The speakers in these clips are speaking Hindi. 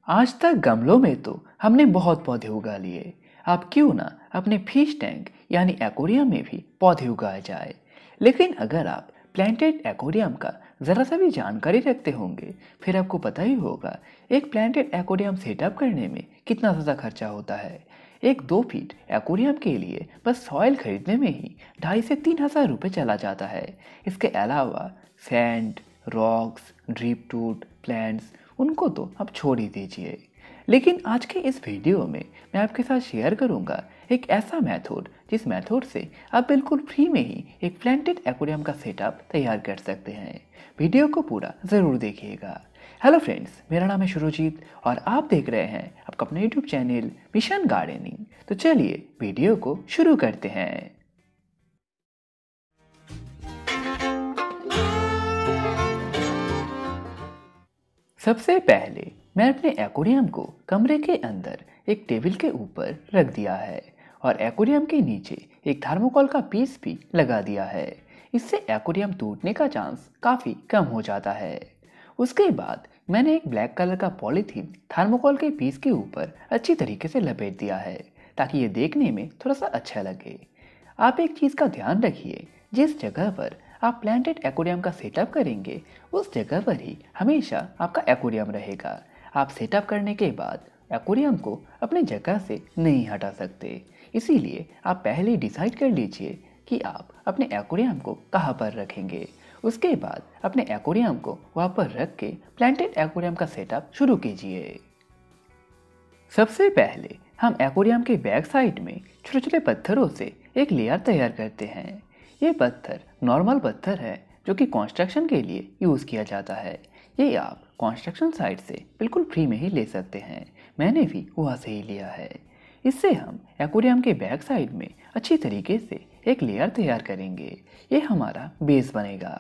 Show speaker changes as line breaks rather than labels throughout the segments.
आज तक गमलों में तो हमने बहुत पौधे उगा लिए। अब क्यों ना अपने फिश टैंक यानी एक्वेरियम में भी पौधे उगाए जाए। लेकिन अगर आप प्लांटेड एक्वेरियम का ज़रा सा भी जानकारी रखते होंगे, फिर आपको पता ही होगा एक प्लांटेड एक्वेरियम सेटअप करने में कितना ज़्यादा खर्चा होता है। एक 2 फीट एक्वेरियम के लिए बस सॉइल खरीदने में ही 2,500 से 3,000 रुपये चला जाता है। इसके अलावा सैंड, रॉक्स, ड्रिप टूट, प्लांट्स, उनको तो आप छोड़ ही दीजिए। लेकिन आज के इस वीडियो में मैं आपके साथ शेयर करूंगा एक ऐसा मेथड जिस मेथड से आप बिल्कुल फ्री में ही एक प्लांटेड एक्वेरियम का सेटअप तैयार कर सकते हैं। वीडियो को पूरा ज़रूर देखिएगा। हेलो फ्रेंड्स, मेरा नाम है शुरुजीत और आप देख रहे हैं आपका अपना यूट्यूब चैनल मिशन गार्डनिंग। तो चलिए वीडियो को शुरू करते हैं। सबसे पहले मैं अपने एक्वेरियम को कमरे के अंदर एक टेबल के ऊपर रख दिया है और एक्वेरियम के नीचे एक थर्मोकोल का पीस भी लगा दिया है। इससे एक्वेरियम टूटने का चांस काफ़ी कम हो जाता है। उसके बाद मैंने एक ब्लैक कलर का पॉलीथीन थर्मोकोल के पीस के ऊपर अच्छी तरीके से लपेट दिया है ताकि ये देखने में थोड़ा सा अच्छा लगे। आप एक चीज़ का ध्यान रखिए, जिस जगह पर आप प्लांटेड एक्वेरियम का सेटअप करेंगे उस जगह पर ही हमेशा आपका एक्वेरियम रहेगा। आप सेटअप करने के बाद एक्वेरियम को अपनी जगह से नहीं हटा सकते। इसीलिए आप पहले ही डिसाइड कर लीजिए कि आप अपने एक्वेरियम को कहाँ पर रखेंगे। उसके बाद अपने एक्वेरियम को वहाँ पर रख के प्लांटेड एक्वेरियम का सेटअप शुरू कीजिए। सबसे पहले हम एक्वेरियम के बैक साइड में छोटे छोटे पत्थरों से एक लेयर तैयार करते हैं। ये पत्थर नॉर्मल पत्थर है जो कि कंस्ट्रक्शन के लिए यूज़ किया जाता है। ये आप कंस्ट्रक्शन साइट से बिल्कुल फ्री में ही ले सकते हैं। मैंने भी वहाँ से ही लिया है। इससे हम एक्वेरियम के बैक साइड में अच्छी तरीके से एक लेयर तैयार करेंगे। ये हमारा बेस बनेगा।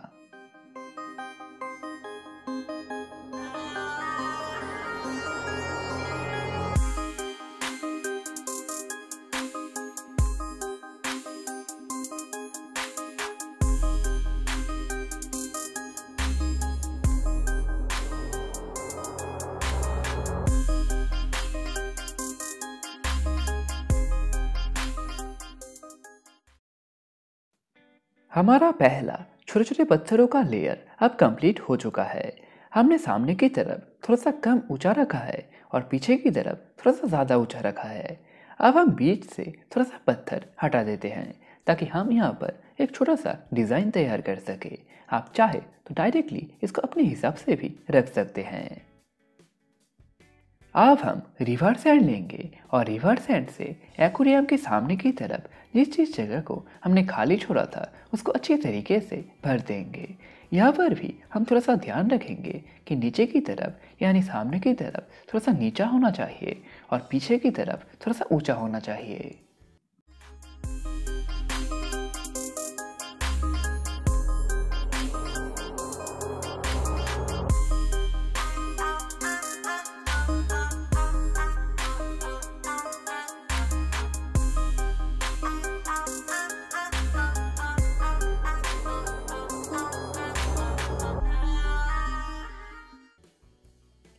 हमारा पहला छोटे छोटे पत्थरों का लेयर अब कंप्लीट हो चुका है। हमने सामने की तरफ थोड़ा सा कम ऊंचा रखा है और पीछे की तरफ थोड़ा सा ज़्यादा ऊंचा रखा है। अब हम बीच से थोड़ा सा पत्थर हटा देते हैं ताकि हम यहाँ पर एक छोटा सा डिज़ाइन तैयार कर सके। आप चाहे तो डायरेक्टली इसको अपने हिसाब से भी रख सकते हैं। अब हम रिवर सैंड लेंगे और रिवर सैंड से एक्वेरियम के सामने की तरफ जिस जगह को हमने खाली छोड़ा था उसको अच्छी तरीके से भर देंगे। यहाँ पर भी हम थोड़ा सा ध्यान रखेंगे कि नीचे की तरफ यानी सामने की तरफ थोड़ा सा नीचा होना चाहिए और पीछे की तरफ थोड़ा सा ऊंचा होना चाहिए।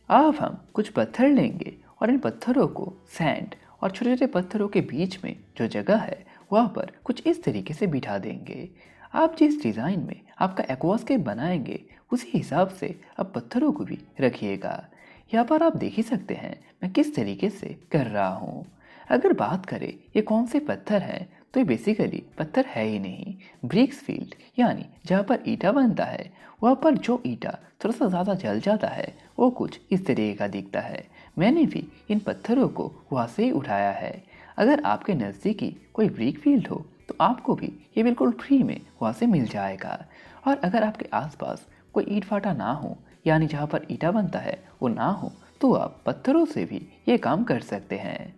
अब हम कुछ पत्थर लेंगे और इन पत्थरों को सैंड और छोटे छोटे पत्थरों के बीच में जो जगह है वहाँ पर कुछ इस तरीके से बिठा देंगे। आप जिस डिज़ाइन में आपका एक्वास्केप बनाएंगे उसी हिसाब से आप पत्थरों को भी रखिएगा। यहाँ पर आप देख ही सकते हैं मैं किस तरीके से कर रहा हूँ। अगर बात करें ये कौन से पत्थर हैं तो ये बेसिकली पत्थर है ही नहीं। ब्रिक्स फील्ड यानी जहाँ पर ईटा बनता है वहाँ पर जो ईटा थोड़ा सा ज़्यादा जल जाता है वो कुछ इस तरीके का दिखता है। मैंने भी इन पत्थरों को वहाँ से ही उठाया है। अगर आपके नज़दीकी कोई ब्रिक फील्ड हो तो आपको भी ये बिल्कुल फ्री में वहाँ से मिल जाएगा। और अगर आपके आसपास कोई ईंट फाटा ना हो यानी जहाँ पर ईटा बनता है वो ना हो तो आप पत्थरों से भी ये काम कर सकते हैं।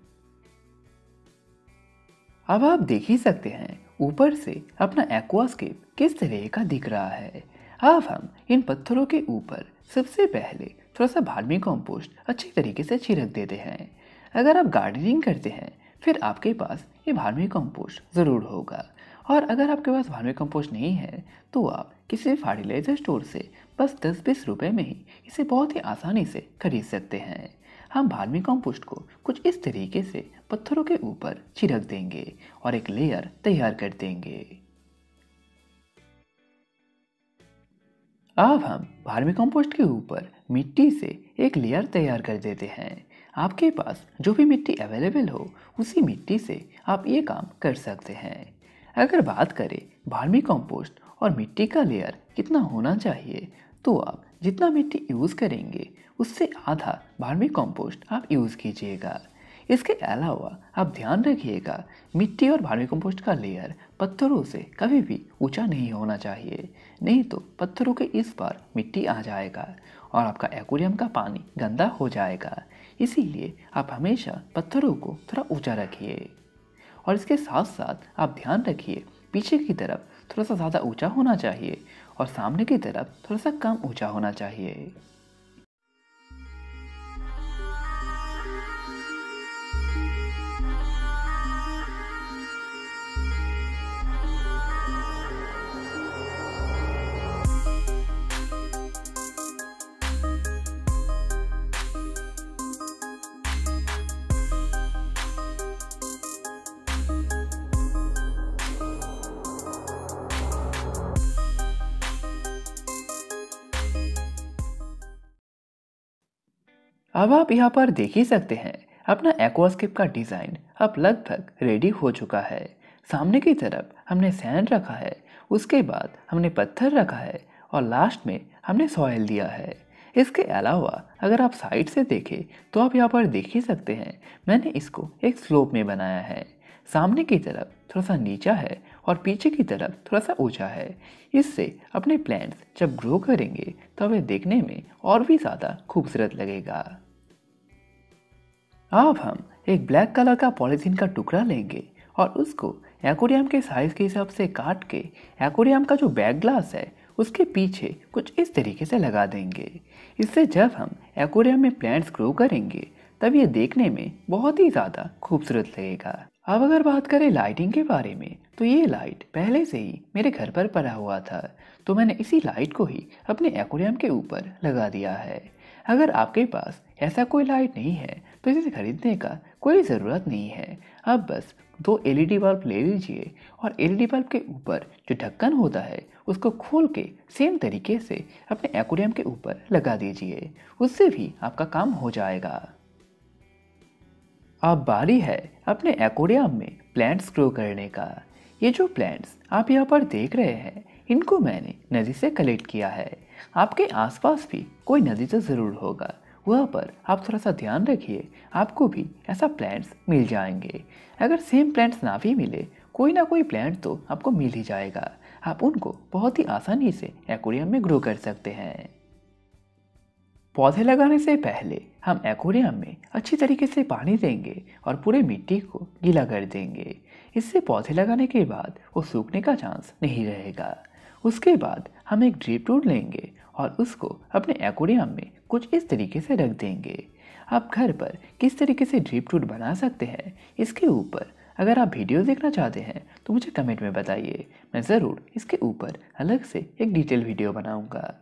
अब आप देख ही सकते हैं ऊपर से अपना एक्वास्केप किस तरह का दिख रहा है। अब हम इन पत्थरों के ऊपर सबसे पहले थोड़ा सा वर्मी कंपोस्ट अच्छी तरीके से छिड़क देते हैं। अगर आप गार्डनिंग करते हैं फिर आपके पास ये वर्मी कंपोस्ट ज़रूर होगा। और अगर आपके पास वर्मी कंपोस्ट नहीं है तो आप किसी फर्टिलाइजर स्टोर से बस 10-20 रुपए में ही इसे बहुत ही आसानी से खरीद सकते हैं। हम वर्मी कंपोस्ट को कुछ इस तरीके से पत्थरों के ऊपर छिड़क देंगे और एक लेयर तैयार कर देंगे। अब हम वर्मी कंपोस्ट के ऊपर मिट्टी से एक लेयर तैयार कर देते हैं। आपके पास जो भी मिट्टी अवेलेबल हो उसी मिट्टी से आप ये काम कर सकते हैं। अगर बात करें वर्मी कंपोस्ट और मिट्टी का लेयर कितना होना चाहिए, तो आप जितना मिट्टी यूज़ करेंगे उससे आधा वर्मी कंपोस्ट आप यूज़ कीजिएगा। इसके अलावा आप ध्यान रखिएगा मिट्टी और वर्मी कंपोस्ट का लेयर पत्थरों से कभी भी ऊंचा नहीं होना चाहिए, नहीं तो पत्थरों के इस पार मिट्टी आ जाएगा और आपका एक्वेरियम का पानी गंदा हो जाएगा। इसीलिए आप हमेशा पत्थरों को थोड़ा ऊंचा रखिए और इसके साथ साथ आप ध्यान रखिए पीछे की तरफ थोड़ा सा ज़्यादा ऊंचा होना चाहिए और सामने की तरफ थोड़ा सा कम ऊंचा होना चाहिए। अब आप यहाँ पर देख ही सकते हैं अपना एक्वास्केप का डिज़ाइन अब लगभग रेडी हो चुका है। सामने की तरफ हमने सैंड रखा है, उसके बाद हमने पत्थर रखा है और लास्ट में हमने सॉइल दिया है। इसके अलावा अगर आप साइड से देखें तो आप यहाँ पर देख ही सकते हैं मैंने इसको एक स्लोप में बनाया है। सामने की तरफ थोड़ा सा नीचा है और पीछे की तरफ थोड़ा सा ऊंचा है। इससे अपने प्लांट्स जब ग्रो करेंगे तो वे देखने में और भी ज़्यादा खूबसूरत लगेगा। अब हम एक ब्लैक कलर का पॉलीथीन का टुकड़ा लेंगे और उसको एक्वेरियम के साइज़ के हिसाब से काट के एक्वेरियम का जो बैक ग्लास है उसके पीछे कुछ इस तरीके से लगा देंगे। इससे जब हम एक्वेरियम में प्लांट्स ग्रो करेंगे तब ये देखने में बहुत ही ज़्यादा खूबसूरत लगेगा। अब अगर बात करें लाइटिंग के बारे में, तो ये लाइट पहले से ही मेरे घर पर पड़ा हुआ था, तो मैंने इसी लाइट को ही अपने एक्वेरियम के ऊपर लगा दिया है। अगर आपके पास ऐसा कोई लाइट नहीं है तो इसे खरीदने का कोई ज़रूरत नहीं है। अब बस 2 LED बल्ब ले लीजिए और LED बल्ब के ऊपर जो ढक्कन होता है उसको खोल के सेम तरीके से अपने एक्वेरियम के ऊपर लगा दीजिए, उससे भी आपका काम हो जाएगा। अब बारी है अपने एक्वेरियम में प्लांट्स ग्रो करने का। ये जो प्लांट्स आप यहाँ पर देख रहे हैं इनको मैंने नदी से कलेक्ट किया है। आपके आसपास भी कोई नदी तो ज़रूर होगा, वहाँ पर आप थोड़ा सा ध्यान रखिए, आपको भी ऐसा प्लांट्स मिल जाएंगे। अगर सेम प्लांट्स ना भी मिले, कोई ना कोई प्लांट तो आपको मिल ही जाएगा। आप उनको बहुत ही आसानी से एक्वेरियम में ग्रो कर सकते हैं। पौधे लगाने से पहले हम एक्वेरियम में अच्छी तरीके से पानी देंगे और पूरे मिट्टी को गीला कर देंगे। इससे पौधे लगाने के बाद वो सूखने का चांस नहीं रहेगा। उसके बाद हम एक ड्रिप टूल लेंगे और उसको अपने एक्वेरियम में कुछ इस तरीके से रख देंगे। आप घर पर किस तरीके से ड्रिप टूल बना सकते हैं इसके ऊपर अगर आप वीडियो देखना चाहते हैं तो मुझे कमेंट में बताइए, मैं ज़रूर इसके ऊपर अलग से एक डिटेल वीडियो बनाऊंगा।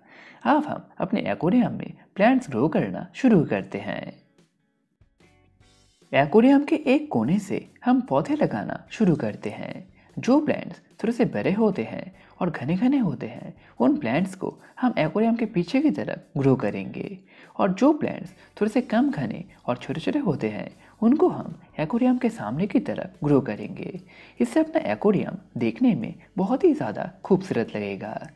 अब हम अपने एक्वेरियम में प्लांट्स ग्रो करना शुरू करते हैं। एक्वेरियम के एक कोने से हम पौधे लगाना शुरू करते हैं। जो प्लांट्स थोड़े से बड़े होते हैं और घने घने होते हैं उन प्लांट्स को हम एक्वेरियम के पीछे की तरफ ग्रो करेंगे, और जो प्लांट्स थोड़े से कम घने और छोटे छोटे होते हैं उनको हम एक्वेरियम के सामने की तरफ ग्रो करेंगे। इससे अपना एक्वेरियम देखने में बहुत ही ज़्यादा खूबसूरत लगेगा।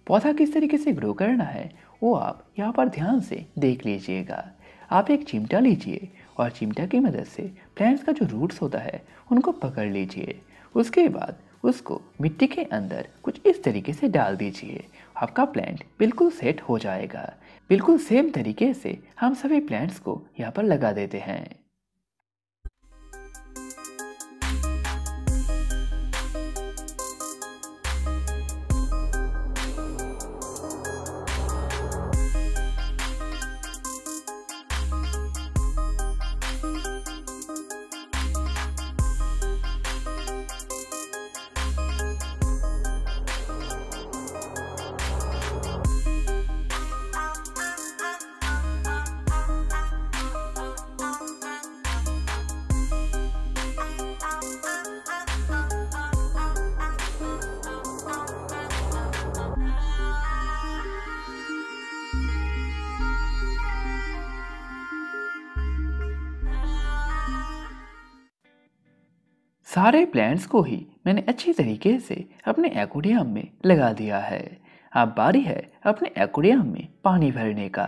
पौधा किस तरीके से ग्रो करना है वो आप यहाँ पर ध्यान से देख लीजिएगा। आप एक चिमटा लीजिए और चिमटा की मदद से प्लांट्स का जो रूट्स होता है उनको पकड़ लीजिए। उसके बाद उसको मिट्टी के अंदर कुछ इस तरीके से डाल दीजिए। आपका प्लांट बिल्कुल सेट हो जाएगा। बिल्कुल सेम तरीके से हम सभी प्लांट्स को यहाँ पर लगा देते हैं। सारे प्लांट्स को ही मैंने अच्छी तरीके से अपने एक्वेरियम में लगा दिया है। अब बारी है अपने एक्वेरियम में पानी भरने का।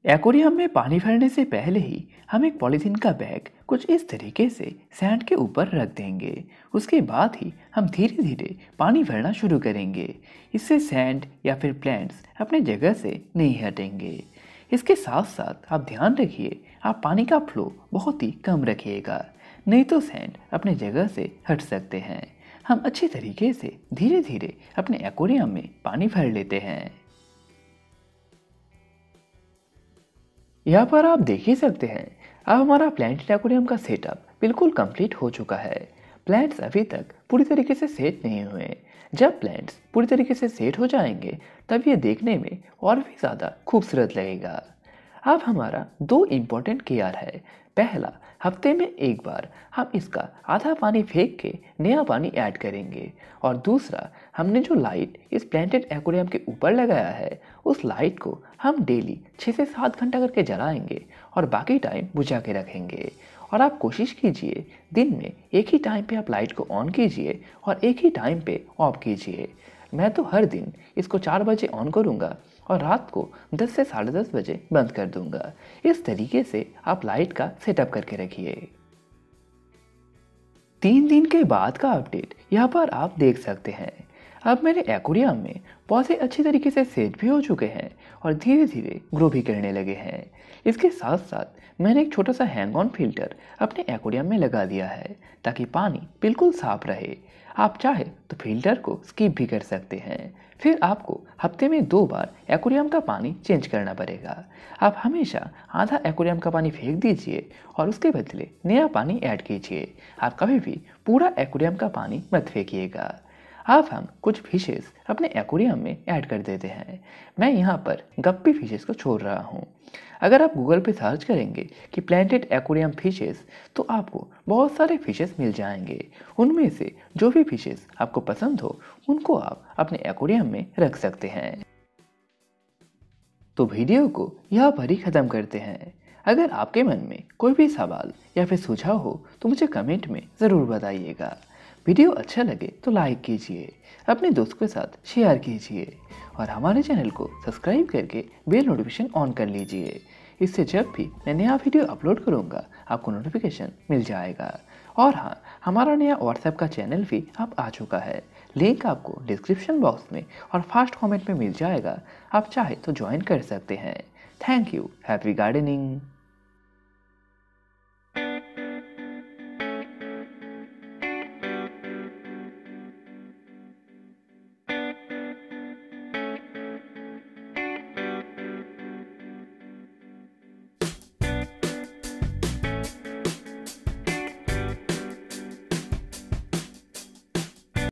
एक्वेरियम में पानी भरने से पहले ही हम एक पॉलीथीन का बैग कुछ इस तरीके से सैंड के ऊपर रख देंगे। उसके बाद ही हम धीरे धीरे पानी भरना शुरू करेंगे। इससे सैंड या फिर प्लांट्स अपने जगह से नहीं हटेंगे। इसके साथ साथ आप ध्यान रखिए, आप पानी का फ्लो बहुत ही कम रखिएगा, नहीं तो सैंड अपने जगह से हट सकते हैं। हम अच्छी तरीके से धीरे धीरे अपने एक्वेरियम में पानी भर लेते हैं। यहाँ पर आप देख ही सकते हैं, अब हमारा प्लांट एक्वेरियम का सेटअप बिल्कुल कंप्लीट हो चुका है। प्लांट्स अभी तक पूरी तरीके से सेट नहीं हुए। जब प्लांट्स पूरी तरीके से सेट हो जाएंगे तब ये देखने में और भी ज़्यादा खूबसूरत लगेगा। अब हमारा दो इम्पोर्टेंट केयर है। पहला, हफ्ते में एक बार हम इसका आधा पानी फेंक के नया पानी ऐड करेंगे। और दूसरा, हमने जो लाइट इस प्लांटेड एक्वेरियम के ऊपर लगाया है उस लाइट को हम डेली 6 से 7 घंटा करके जलाएंगे और बाकी टाइम बुझा के रखेंगे। और आप कोशिश कीजिए दिन में एक ही टाइम पे आप लाइट को ऑन कीजिए और एक ही टाइम पे ऑफ कीजिए। मैं तो हर दिन इसको 4 बजे ऑन करूँगा और रात को 10 से 10:30 बजे बंद कर दूंगा। इस तरीके से आप लाइट का सेटअप करके रखिए। 3 दिन के बाद का अपडेट यहाँ पर आप देख सकते हैं। अब मेरे एक्वेरियम में पौधे अच्छी तरीके से सेट भी हो चुके हैं और धीरे धीरे ग्रो भी करने लगे हैं। इसके साथ साथ मैंने एक छोटा सा हैंग ऑन फिल्टर अपने एक्वेरियम में लगा दिया है ताकि पानी बिल्कुल साफ रहे। आप चाहे तो फिल्टर को स्किप भी कर सकते हैं। फिर आपको हफ्ते में 2 बार एक्वेरियम का पानी चेंज करना पड़ेगा। आप हमेशा आधा एक्वेरियम का पानी फेंक दीजिए और उसके बदले नया पानी ऐड कीजिए। आप कभी भी पूरा एक्वेरियम का पानी मत फेंकिएगा। अब हम कुछ फिशेस अपने एक्वेरियम में ऐड कर देते हैं। मैं यहाँ पर गप्पी फिशेस को छोड़ रहा हूँ। अगर आप गूगल पे सर्च करेंगे कि प्लांटेड एक्वेरियम फिशेस तो आपको बहुत सारे फिशेस मिल जाएंगे। उनमें से जो भी फिशेस आपको पसंद हो उनको आप अपने एक्वेरियम में रख सकते हैं। तो वीडियो को यहाँ पर ही ख़त्म करते हैं। अगर आपके मन में कोई भी सवाल या फिर सुझाव हो तो मुझे कमेंट में ज़रूर बताइएगा। वीडियो अच्छा लगे तो लाइक कीजिए, अपने दोस्त के साथ शेयर कीजिए और हमारे चैनल को सब्सक्राइब करके बेल नोटिफिकेशन ऑन कर लीजिए। इससे जब भी मैं नया वीडियो अपलोड करूंगा आपको नोटिफिकेशन मिल जाएगा। और हाँ, हमारा नया व्हाट्सएप का चैनल भी अब आ चुका है। लिंक आपको डिस्क्रिप्शन बॉक्स में और फर्स्ट कमेंट में मिल जाएगा। आप चाहे तो ज्वाइन कर सकते हैं। Thank you. Happy gardening.